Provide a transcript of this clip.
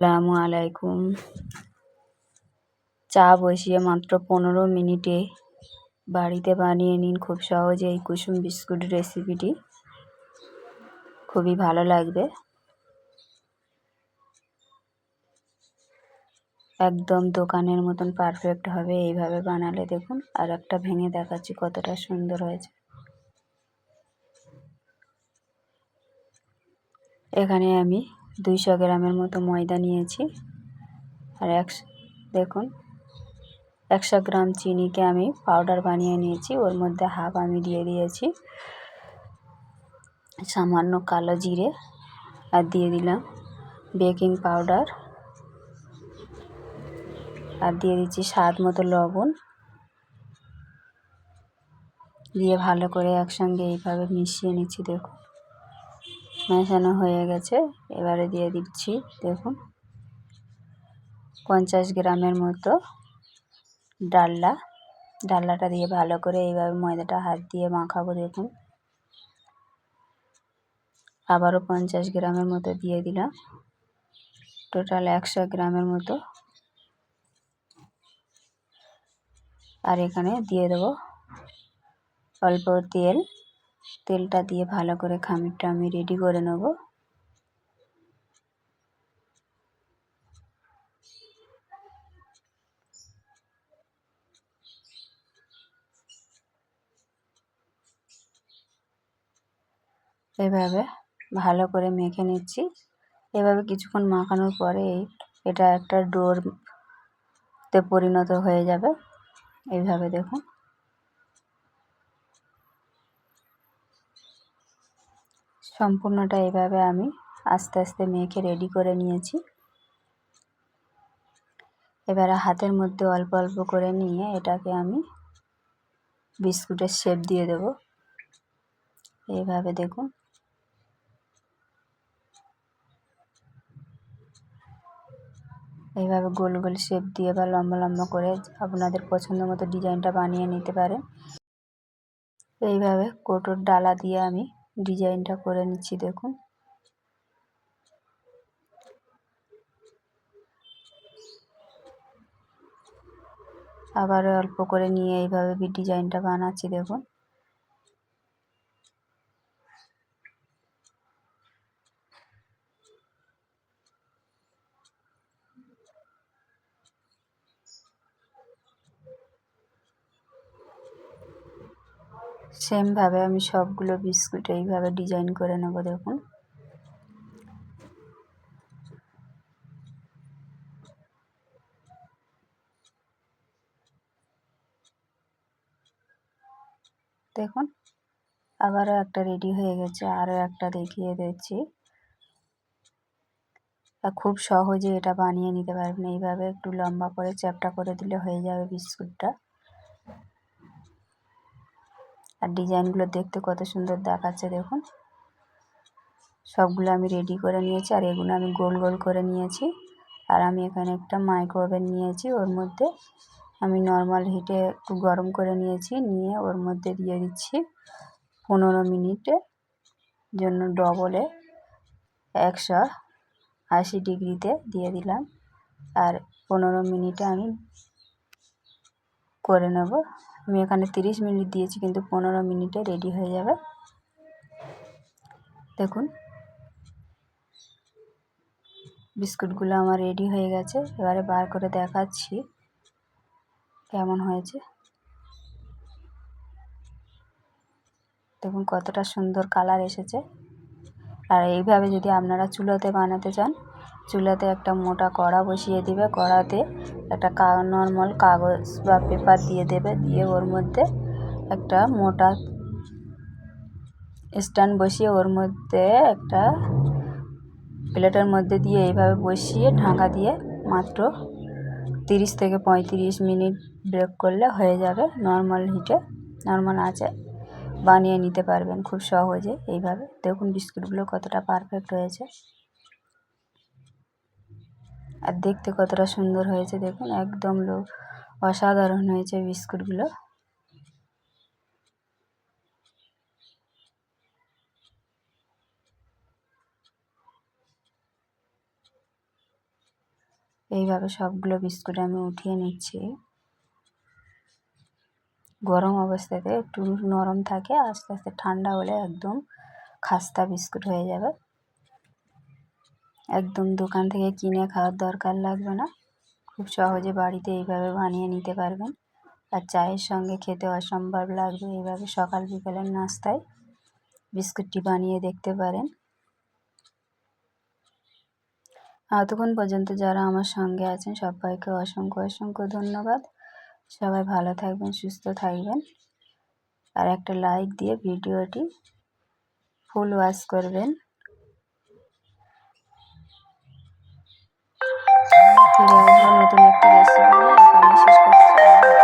আসসালামু আলাইকুম। চা বসিয়ে মাত্র 15 মিনিটে বাড়িতে বানিয়ে নিন খুব সহজে এই কুসুম বিস্কুট রেসিপিটি। খুবই ভালো লাগবে, একদম দোকানের মতন পারফেক্ট হবে এইভাবে বানালে। দেখুন, আর একটা ভেঙে দেখাচ্ছি কতটা সুন্দর হয়েছে। এখানে আমি 200 গ্রামের মতো ময়দা নিয়েছি, আর দেখুন 100 গ্রাম চিনিকে আমি পাউডার বানিয়ে নিয়েছি। ওর মধ্যে হাফ আমি দিয়ে দিয়েছি সামান্য কালো জিরে, আর দিয়ে দিলাম বেকিং পাউডার, আর দিয়ে দিচ্ছি স্বাদ মতো লবণ। দিয়ে ভালো করে একসঙ্গে এইভাবে মিশিয়ে নিচ্ছি। দেখুন, মেশানো হয়ে গেছে। এবারে দিয়ে দিচ্ছি দেখুন 50 গ্রামের মতো ডালনাটা দিয়ে ভালো করে এইভাবে ময়দাটা হাত দিয়ে মাখাবো। দেখুন, আবারও 50 গ্রামের মতো দিয়ে দিলাম, টোটাল 100 গ্রামের মতো। আর এখানে দিয়ে দেবো অল্প তেলটা দিয়ে ভালো করে খামিরটা আমি রেডি করে নেব। এভাবে ভালো করে মেখে নিচ্ছি। এভাবে কিছুক্ষণ মাখানোর পরে এটা একটা ডোরতে পরিণত হয়ে যাবে। এইভাবে দেখুন, সম্পূর্ণটা এইভাবে আমি আস্তে আস্তে মেখে রেডি করে নিয়েছি। এবারে হাতের মধ্যে অল্প অল্প করে নিয়ে এটাকে আমি বিস্কুটের শেপ দিয়ে দেব। এইভাবে দেখুন, এইভাবে গোল গোল শেপ দিয়ে বা লম্বা লম্বা করে আপনাদের পছন্দ মতো ডিজাইনটা বানিয়ে নিতে পারেন। এইভাবে কৌটোর ডালা দিয়ে আমি ডিজাইনটা করে নিচ্ছি। দেখুন, আবার অল্প করে নিয়ে এইভাবে ডিজাইনটা বানাচ্ছি। দেখুন, সেমভাবে আমি সবগুলো বিস্কুট এইভাবে ডিজাইন করে নেব। দেখুন, দেখুন আবারও একটা রেডি হয়ে গেছে, আরও একটা দেখিয়ে দিচ্ছি। খুব সহজে এটা বানিয়ে নিতে পারবেন। এইভাবে একটু লম্বা করে চ্যাপটা করে দিলে হয়ে যাবে বিস্কুটটা। আর ডিজাইনগুলো দেখতে কত সুন্দর দেখাচ্ছে। দেখুন, সবগুলো আমি রেডি করে নিয়েছি, আর এগুলো আমি গোল গোল করে নিয়েছি। আর আমি এখানে একটা মাইক্রো ওভেন নিয়েছি, ওর মধ্যে আমি নর্মাল হিটে একটু গরম করে নিয়েছি। নিয়ে ওর মধ্যে দিয়ে দিচ্ছি 15 মিনিটের জন্য ডবলে 180 ডিগ্রিতে দিয়ে দিলাম। আর 15 মিনিটে আমি করে নেব। আমি এখানে 30 মিনিট দিয়েছি, কিন্তু 15 মিনিটে রেডি হয়ে যাবে। দেখুন, বিস্কুটগুলো আমার রেডি হয়ে গেছে। এবারে বার করে দেখাচ্ছি কেমন হয়েছে। দেখুন কতটা সুন্দর কালার এসেছে। আর এইভাবে যদি আপনারা চুলোতে বানাতে চান, চুলাতে একটা মোটা কড়া বসিয়ে দিবে। কড়াতে একটা নর্মাল কাগজ বা পেপার দিয়ে দেবে। দিয়ে ওর মধ্যে একটা মোটা স্ট্যান্ড বসিয়ে ওর মধ্যে একটা প্লেটের মধ্যে দিয়ে এইভাবে বসিয়ে ঢাকা দিয়ে মাত্র 30 থেকে 35 মিনিট বেক করলে হয়ে যাবে। নর্মাল হিটে, নর্মাল আঁচে বানিয়ে নিতে পারবেন খুব সহজে এইভাবে। দেখুন বিস্কুটগুলো কতটা পারফেক্ট হয়েছে, আর দেখতে কতটা সুন্দর হয়েছে। দেখুন একদম অসাধারণ হয়েছে বিস্কুটগুলো। এইভাবে সবগুলো বিস্কুট আমি উঠিয়ে নিচ্ছি। গরম অবস্থাতে একটু নরম থাকে, আস্তে আস্তে ঠান্ডা হলে একদম খাস্তা বিস্কুট হয়ে যাবে। একদম দোকান থেকে কিনে খাওয়ার দরকার লাগবে না, খুব সহজে বাড়িতে এইভাবে বানিয়ে নিতে পারবেন। আর চায়ের সঙ্গে খেতে অসম্ভব লাগবে। এইভাবে সকাল বিকেলের নাস্তায় বিস্কুটটি বানিয়ে দেখতে পারেন। এতক্ষণ পর্যন্ত যারা আমার সঙ্গে আছেন সবাইকে অসংখ্য অসংখ্য ধন্যবাদ। সবাই ভালো থাকবেন, সুস্থ থাকবেন। আর একটা লাইক দিয়ে ভিডিওটি ফুল ওয়াচ করবেন। ফিরে আসবো নতুন একটি রেসিপি নিয়ে। এখানে শেষ করছি।